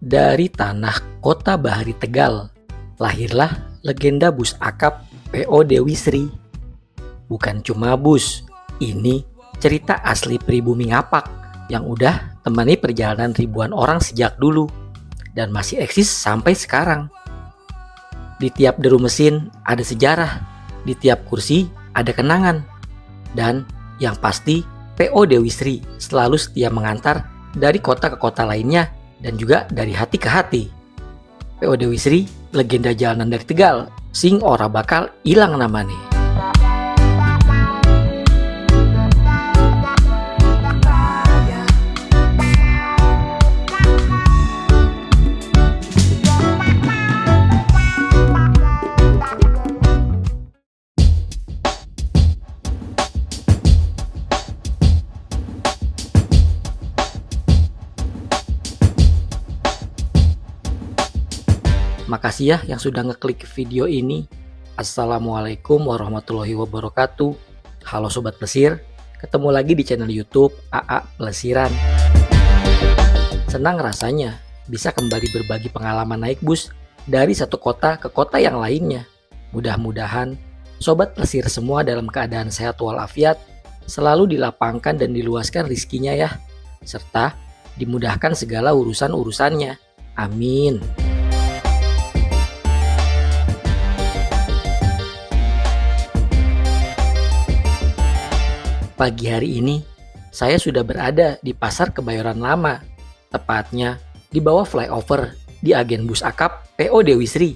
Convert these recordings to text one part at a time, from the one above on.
Dari tanah kota Bahari Tegal, lahirlah legenda bus akap PO Dewi Sri. Bukan cuma bus, ini cerita asli pribumi Ngapak yang udah temani perjalanan ribuan orang sejak dulu dan masih eksis sampai sekarang. Di tiap deru mesin ada sejarah, di tiap kursi ada kenangan, dan yang pasti PO Dewi Sri selalu setia mengantar dari kota ke kota lainnya dan juga dari hati ke hati. PO Dewi Sri, legenda jalanan dari Tegal, sing ora bakal ilang namanya. Makasih ya yang sudah ngeklik video ini. Assalamualaikum warahmatullahi wabarakatuh. Halo Sobat Plesir, ketemu lagi di channel YouTube AA Plesiran. Senang rasanya bisa kembali berbagi pengalaman naik bus dari satu kota ke kota yang lainnya. Mudah-mudahan Sobat Plesir semua dalam keadaan sehat walafiat, selalu dilapangkan dan diluaskan rizkinya ya, serta dimudahkan segala urusan-urusannya. Amin. Pagi hari ini, saya sudah berada di Pasar Kebayoran Lama, tepatnya di bawah flyover di agen bus akap PO Dewi Sri.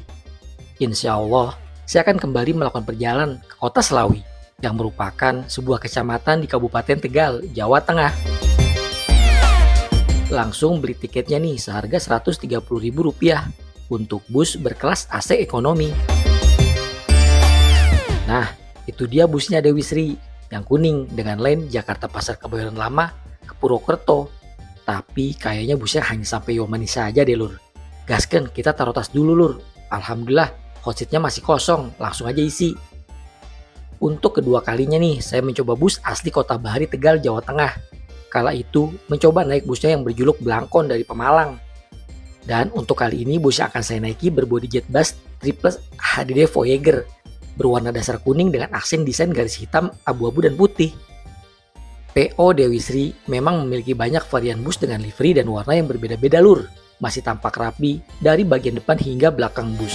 Insya Allah, saya akan kembali melakukan perjalanan ke kota Selawi, yang merupakan sebuah kecamatan di Kabupaten Tegal, Jawa Tengah. Langsung beli tiketnya nih seharga Rp130.000 untuk bus berkelas AC ekonomi. Nah, itu dia busnya Dewi Sri, yang kuning dengan lane Jakarta Pasar Kebayoran Lama ke Purwokerto. Tapi kayaknya busnya hanya sampai Yomani saja deh lur. Gasken, kita taruh tas dulu lur. Alhamdulillah hot seatnya masih kosong, langsung aja isi. Untuk kedua kalinya nih saya mencoba bus asli kota Bahari Tegal, Jawa Tengah. Kala itu mencoba naik busnya yang berjuluk Blangkon dari Pemalang. Dan untuk kali ini bus yang akan saya naiki berbodi jet bus Triple HDD Voyager, berwarna dasar kuning dengan aksen desain garis hitam, abu-abu, dan putih. PO Dewi Sri memang memiliki banyak varian bus dengan livery dan warna yang berbeda-beda lur. Masih tampak rapi dari bagian depan hingga belakang bus.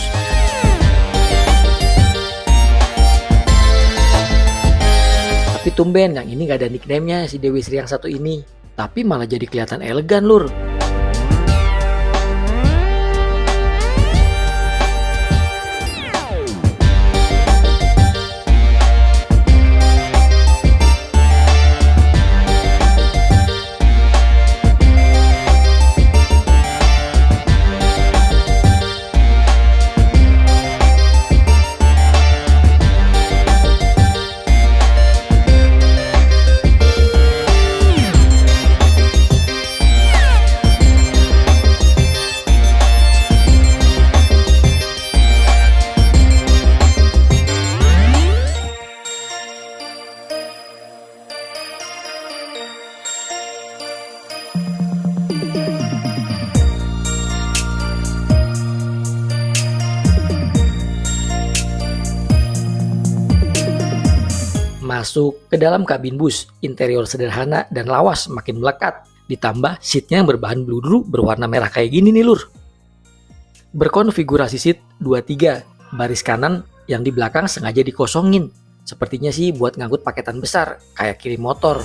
Tapi tumben yang ini gak ada nickname-nya si Dewi Sri yang satu ini. Tapi malah jadi kelihatan elegan lur. Masuk ke dalam kabin bus, interior sederhana dan lawas makin melekat. Ditambah seatnya yang berbahan bludru berwarna merah kayak gini nih lur. Berkonfigurasi seat 23, baris kanan yang di belakang sengaja dikosongin. Sepertinya sih buat ngangkut paketan besar, kayak kirim motor.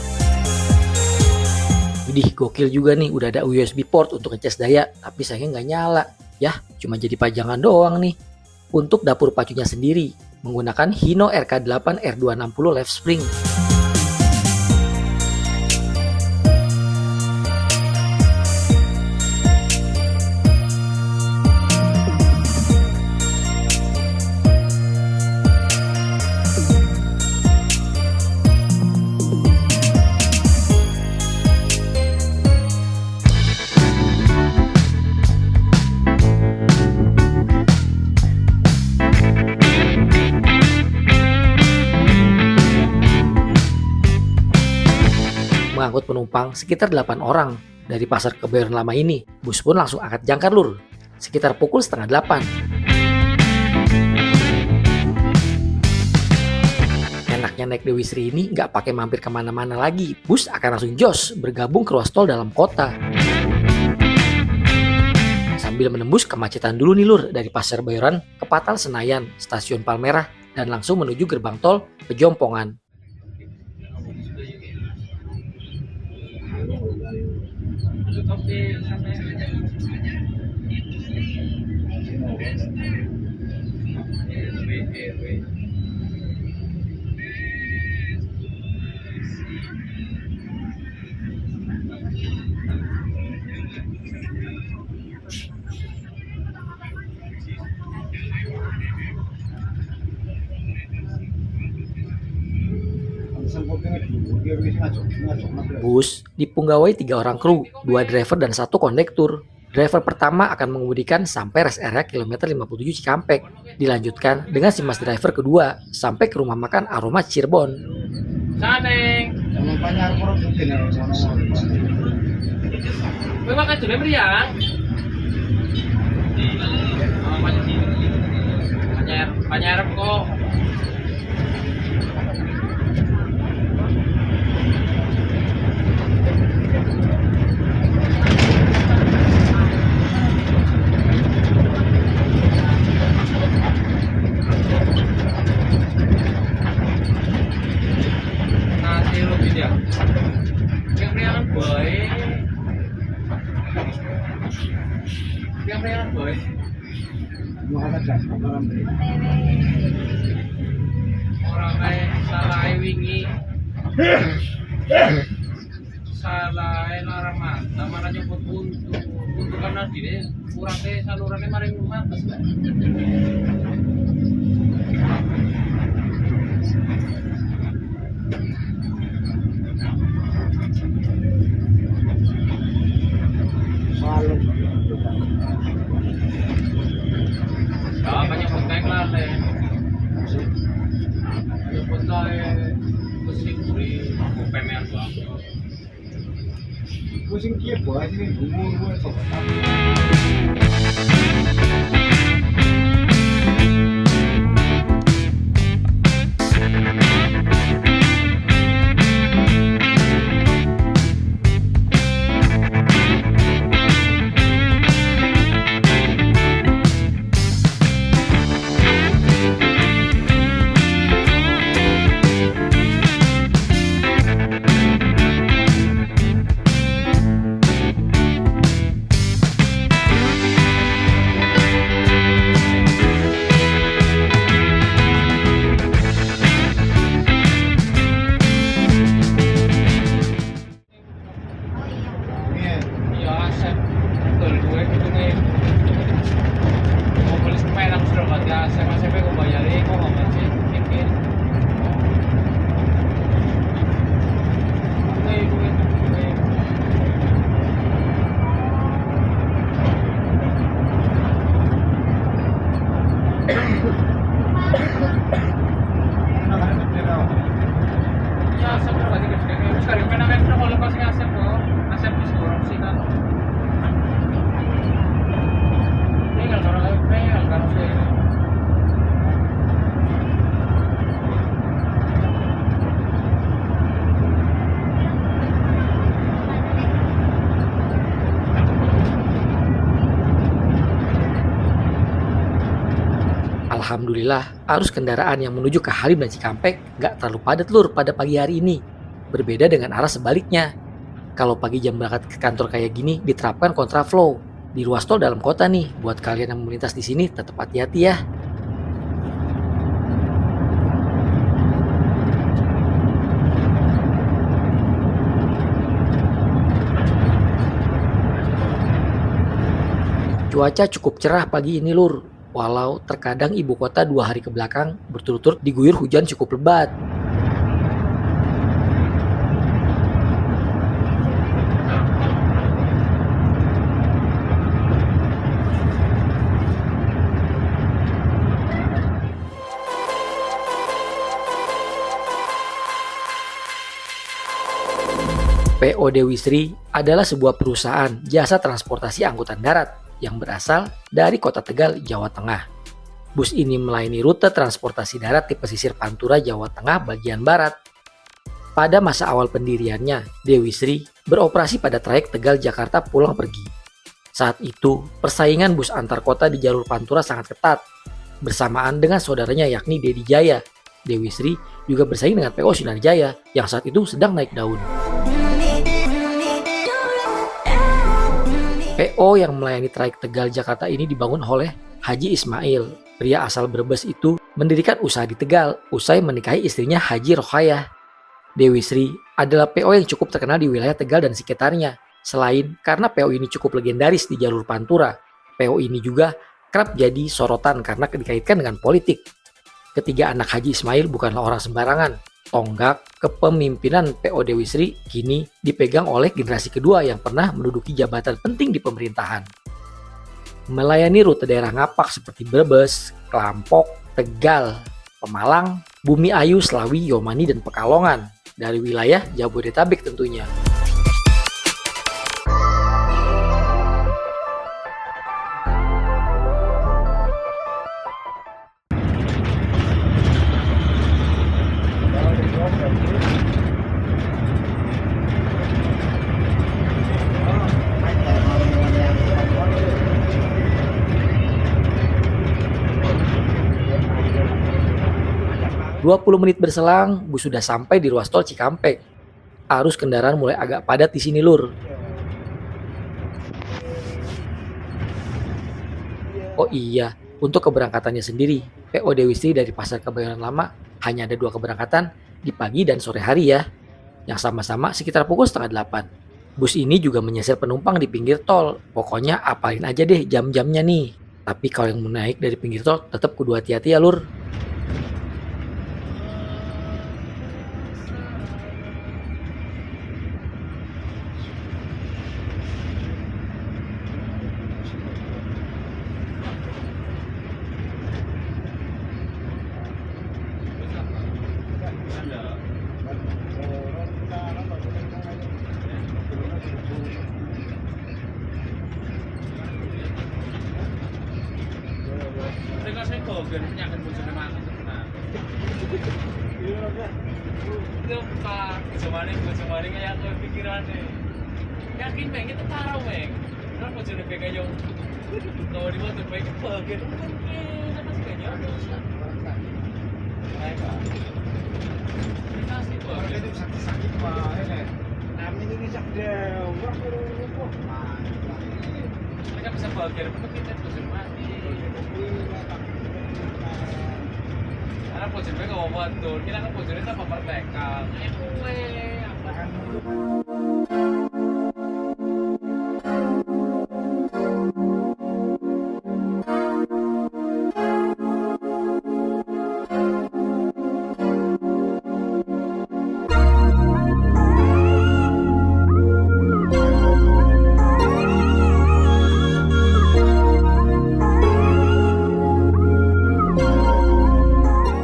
Widih, gokil juga nih, udah ada USB port untuk ngecas daya, tapi sayangnya nggak nyala. Yah, cuma jadi pajangan doang nih. Untuk dapur pacunya sendiri, menggunakan Hino RK8 R260 left spring. mengangkut penumpang sekitar 8 orang Dari pasar Kebayoran Lama ini, bus pun langsung angkat jangkar lur. Sekitar pukul setengah 8. Enaknya naik Dewi Sri ini nggak pakai mampir kemana-mana lagi. Bus akan langsung jos bergabung ke ruas tol dalam kota. Sambil menembus kemacetan dulu nih lur, dari Pasar Bayoran ke Patal Senayan, Stasiun Palmerah, dan langsung menuju gerbang tol Pejompongan. Bus dipunggawi 3 orang kru, 2 driver dan 1 kondektur. Driver pertama akan mengemudikan sampai rest area kilometer 57 Cikampek. Dilanjutkan dengan si mas driver kedua sampai ke rumah makan Aroma Cirebon. Saneng. Kowe makan dulu mriyang. Panyarep kok. Nasi rubin ya. Yang mriyang boy. Yang mriyang boy. Orang kayak salah wingi. Salah larang mata mana nyebut untuk karena dine kurang ke salurannya maring mates kan. Banyak pemain lah deh. Banyak pemain pusing puri pemain gua. Pusing kia buat ini bumbu sok. Iya asep. Betul gue itu nih. Mau beli sepeda sudah ganti asep gue bayarin kok nggak masih mikir. Gue. Ya asep udah ganti gede. Sekarang pengen kalau lepas asep kok. Asep bisa korupsi kan. Ini kalau pengen kan sih. Alhamdulillah, arus kendaraan yang menuju ke Halim dan Cikampek nggak terlalu padat lur pada pagi hari ini. Berbeda dengan arah sebaliknya. Kalau pagi jam berangkat ke kantor kayak gini diterapkan kontraflow di ruas tol dalam kota nih. Buat kalian yang melintas di sini tetap hati-hati ya. Cuaca cukup cerah pagi ini lur. Walau terkadang ibu kota 2 hari kebelakang berturut-turut diguyur hujan cukup lebat. PO Dewi Sri adalah sebuah perusahaan jasa transportasi angkutan darat yang berasal dari kota Tegal, Jawa Tengah. Bus ini melayani rute transportasi darat di pesisir Pantura, Jawa Tengah bagian barat. Pada masa awal pendiriannya, Dewi Sri beroperasi pada trayek Tegal-Jakarta pulang pergi. Saat itu, persaingan bus antar kota di jalur Pantura sangat ketat. Bersamaan dengan saudaranya yakni Dedi Jaya, Dewi Sri juga bersaing dengan PO Sinar Jaya yang saat itu sedang naik daun. PO yang melayani trayek Tegal-Jakarta ini dibangun oleh Haji Ismail. Pria asal Brebes itu mendirikan usaha di Tegal usai menikahi istrinya Haji Rokhayah. Dewi Sri adalah PO yang cukup terkenal di wilayah Tegal dan sekitarnya. Selain karena PO ini cukup legendaris di jalur Pantura, PO ini juga kerap jadi sorotan karena dikaitkan dengan politik. Ketiga anak Haji Ismail bukanlah orang sembarangan. Tonggak kepemimpinan PO Dewi Sri kini dipegang oleh generasi kedua yang pernah menduduki jabatan penting di pemerintahan. Melayani rute daerah ngapak seperti Brebes, Kelampok, Tegal, Pemalang, Bumi Ayu, Slawi, Yomani, dan Pekalongan dari wilayah Jabodetabek tentunya. Dua 20 menit berselang, bus sudah sampai di ruas tol Cikampek. Arus kendaraan mulai agak padat di sini, Lur. Oh iya, untuk keberangkatannya sendiri, PO Dewi Sri dari Pasar Kebayoran Lama hanya ada 2 keberangkatan di pagi dan sore hari ya, yang sama-sama sekitar pukul 7:30. Bus ini juga menyisir penumpang di pinggir tol. Pokoknya apalin aja deh jam-jamnya nih. Tapi kalau yang mau naik dari pinggir tol tetap kudu hati-hati ya, Lur. Mereka saya biar penyakit bojone mangan tenan. Itu Pak bojone kayak aku pikirane. Yakin Meng itu parah Meng. Kenapa bojone kayak yo kalau di motor baik bagian mungkin apa sih kayaknya ada usah. Baik Pak. Kasih Pak. Itu sakit-sakit Pak ini. Kami ini sakit. Mereka bisa bagian untuk kita bojone mati. Karena bojone nggak mau bantu, kita kan bojone tanpa pertekal. Kue apa?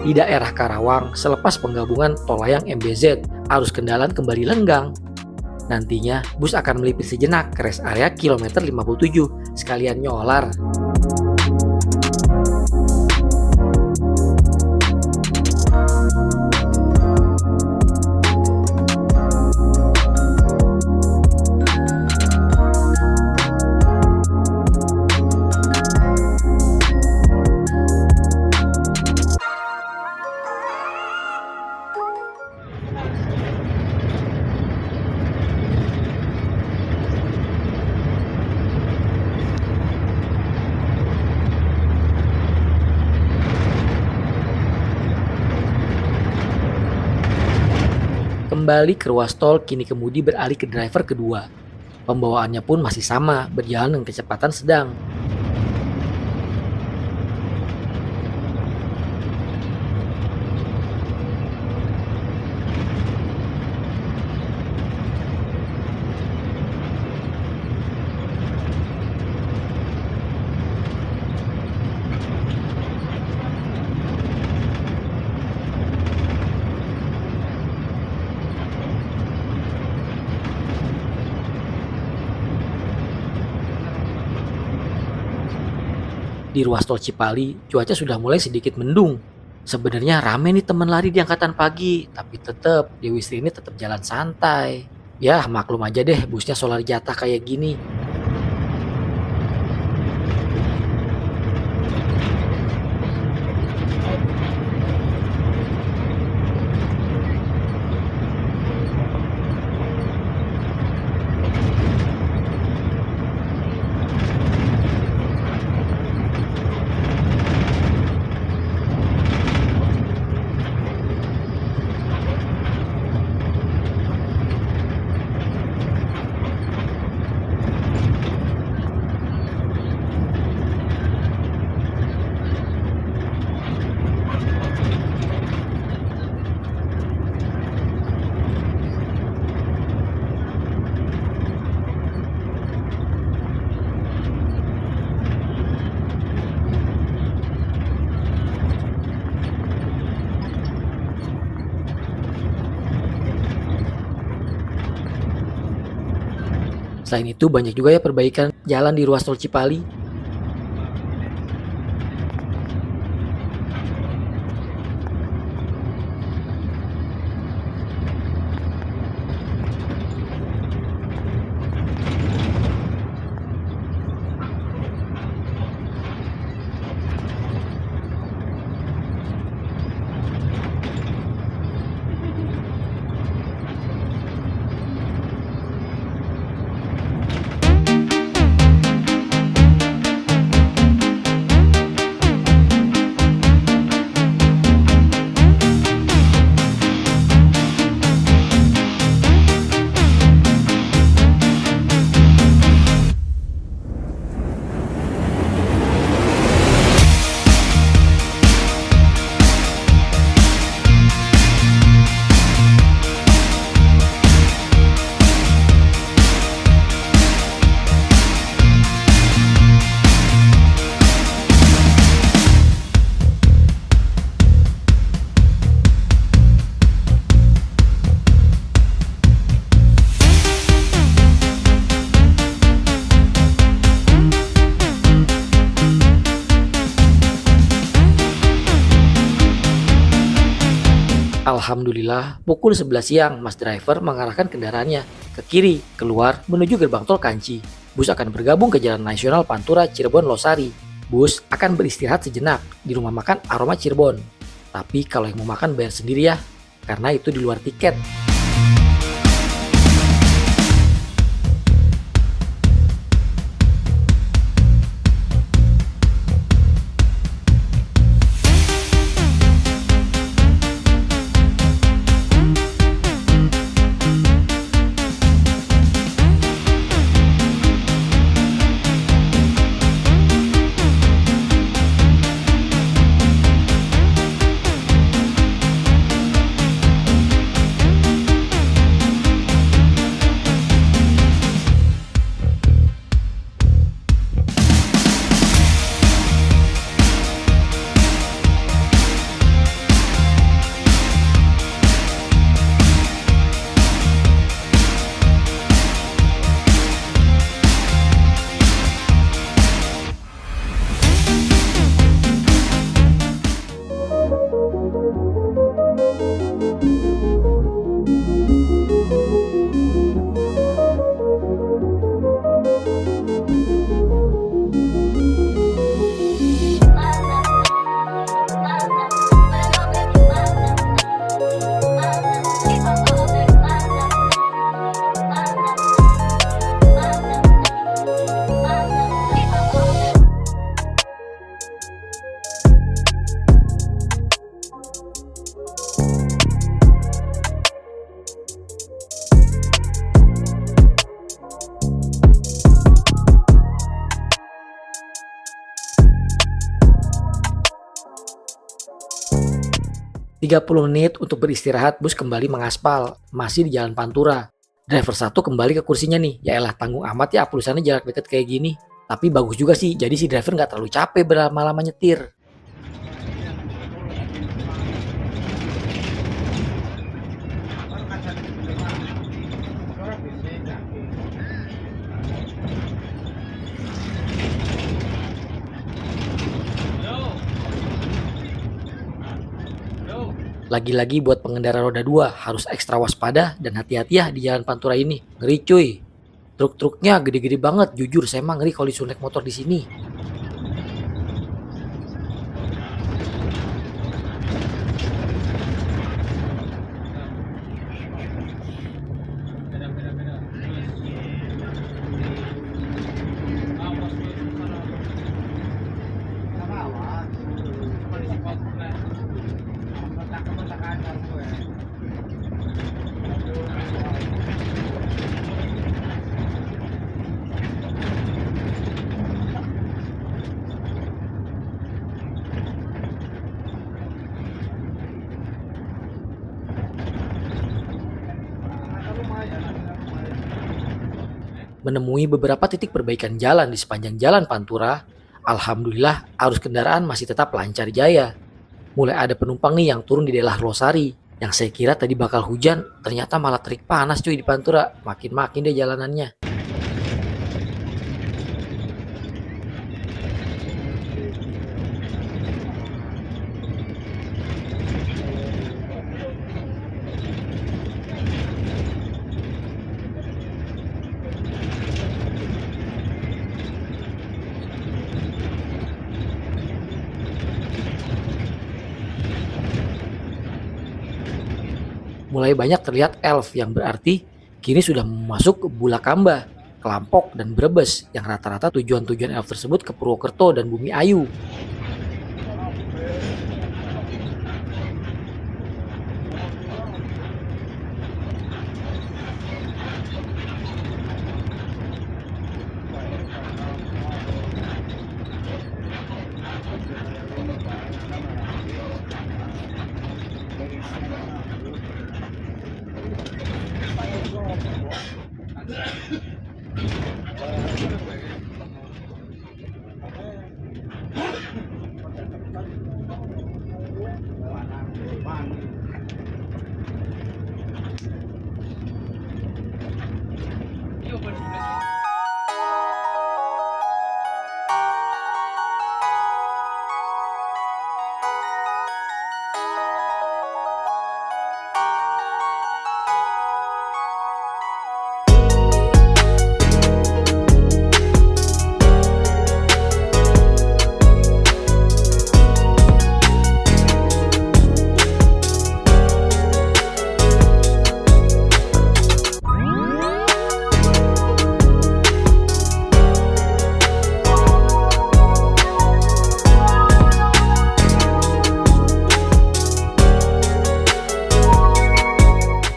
Di daerah Karawang, selepas penggabungan tol layang MBZ, arus kendaraan kembali lenggang. Nantinya, bus akan melipir sejenak ke rest area kilometer 57, sekalian nyolar. Kembali ke ruas tol, kini kemudi beralih ke driver kedua. Pembawaannya pun masih sama, berjalan dengan kecepatan sedang. Di ruas tol Cipali, cuaca sudah mulai sedikit mendung. Sebenarnya rame nih teman lari di angkatan pagi, tapi tetap Dewi Sri ini tetap jalan santai. Ya maklum aja deh busnya solar jatah kayak gini. Selain itu banyak juga ya perbaikan jalan di ruas tol Cipali. Alhamdulillah, pukul 11 siang, Mas driver mengarahkan kendaraannya ke kiri, keluar menuju gerbang tol Kanci. Bus akan bergabung ke Jalan Nasional Pantura Cirebon Losari. Bus akan beristirahat sejenak di rumah makan Aroma Cirebon. Tapi kalau yang mau makan bayar sendiri ya, karena itu di luar tiket. "30 menit untuk beristirahat, bus kembali mengaspal, masih di Jalan Pantura. Driver satu kembali ke kursinya nih, ya elah tanggung amat ya tulisannya jarak deket kayak gini. Tapi bagus juga sih, jadi si driver nggak terlalu capek berlama-lama nyetir. Lagi-lagi buat pengendara roda 2 harus ekstra waspada dan hati-hati ya di jalan Pantura ini. Ngeri cuy. Truk-truknya gede-gede banget, jujur saya mah ngeri kalau disuruh naik motor di sini. Beda. Awas lu sana. Sama awas. Polisi kontrol. Kementak aja gue. Lumayan. Menemui beberapa titik perbaikan jalan di sepanjang jalan Pantura, alhamdulillah arus kendaraan masih tetap lancar jaya. Mulai ada penumpang nih yang turun di daerah Losari. Yang saya kira tadi bakal hujan, ternyata malah terik panas cuy di Pantura. Makin-makin deh jalanannya. Mulai banyak terlihat elf yang berarti kini sudah masuk ke Bulakamba, Kelampok, dan Brebes yang rata-rata tujuan-tujuan elf tersebut ke Purwokerto dan Bumi Ayu. Iya, bener.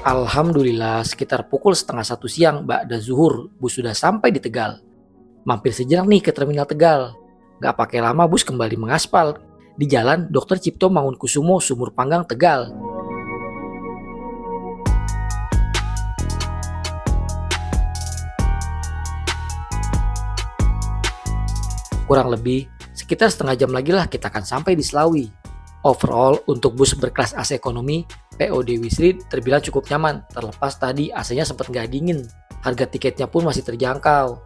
Alhamdulillah sekitar pukul setengah 1 siang ba'da zuhur bus sudah sampai di Tegal. Mampir sejenak nih ke terminal Tegal. Gak pakai lama bus kembali mengaspal. Di jalan Dr. Cipto Mangunkusumo Sumur Panggang Tegal. Kurang lebih sekitar setengah jam lagi lah kita akan sampai di Slawi. Overall, untuk bus berkelas AC ekonomi, POD Wisri terbilang cukup nyaman, terlepas tadi AC-nya sempat nggak dingin. Harga tiketnya pun masih terjangkau.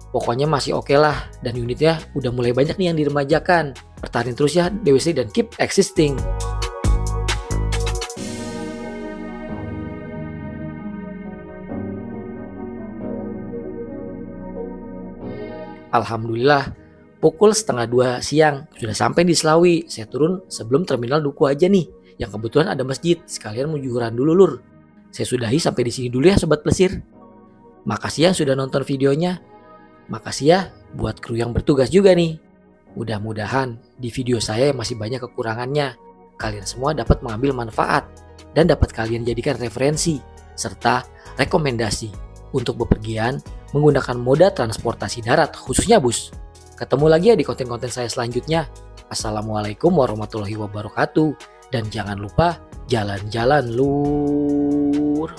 Pokoknya masih oke lah, dan unitnya udah mulai banyak nih yang diremajakan. Bertahan terus ya Dewisri dan keep existing. Alhamdulillah, pukul setengah 2 siang sudah sampai di Slawi. Saya turun sebelum terminal Duku aja nih, yang kebetulan ada masjid. Sekalian mau juhuran dulu lur. Saya sudahi sampai di sini dulu ya sobat plesir. Makasih yang sudah nonton videonya. Makasih ya buat kru yang bertugas juga nih. Mudah-mudahan di video saya yang masih banyak kekurangannya, kalian semua dapat mengambil manfaat dan dapat kalian jadikan referensi serta rekomendasi untuk bepergian menggunakan moda transportasi darat khususnya bus. Ketemu lagi ya di konten-konten saya selanjutnya. Assalamualaikum warahmatullahi wabarakatuh. Dan jangan lupa jalan-jalan lur.